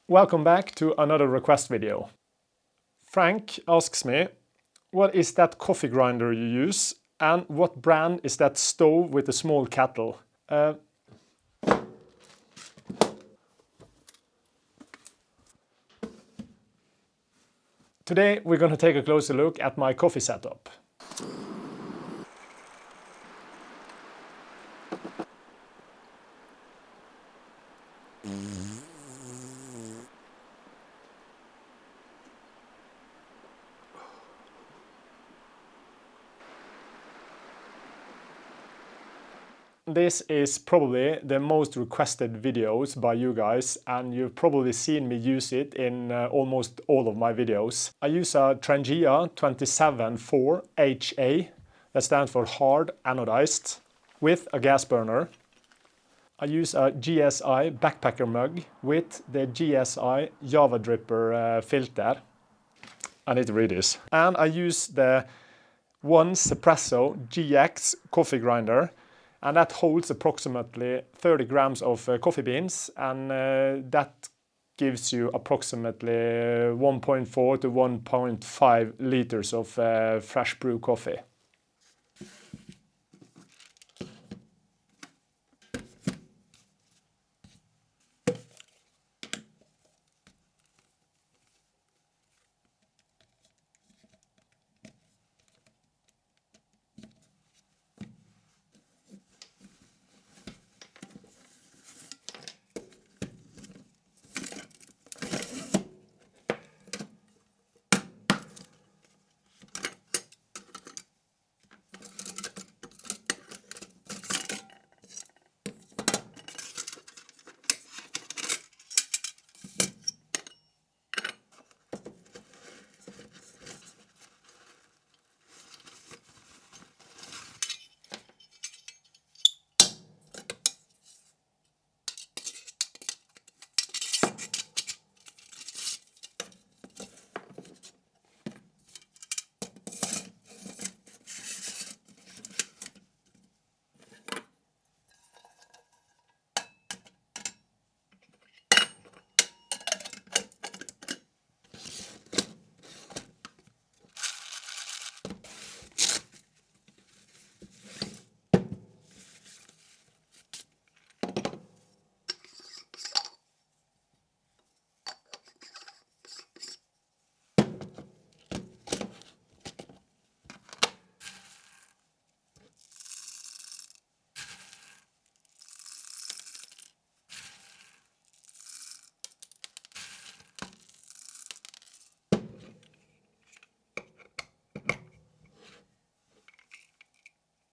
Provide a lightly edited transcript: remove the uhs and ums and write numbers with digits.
Welcome back to another request video. Frank asks me, what is that coffee grinder you use and what brand is that stove with the small kettle? Today we're going to take a closer look at my coffee setup. This is probably the most requested videos by you guys, and you've probably seen me use it in almost all of my videos. I use a Trangia 274HA, that stands for hard anodized, with a gas burner. I use a GSI Backpacker mug with the GSI Javadripper filter. I need to read this. And I use the 1Zepresso GX Coffe Grinder, and that holds approximately 30 grams of coffee beans, and that gives you approximately 1.4 to 1.5 liters of fresh brew coffee.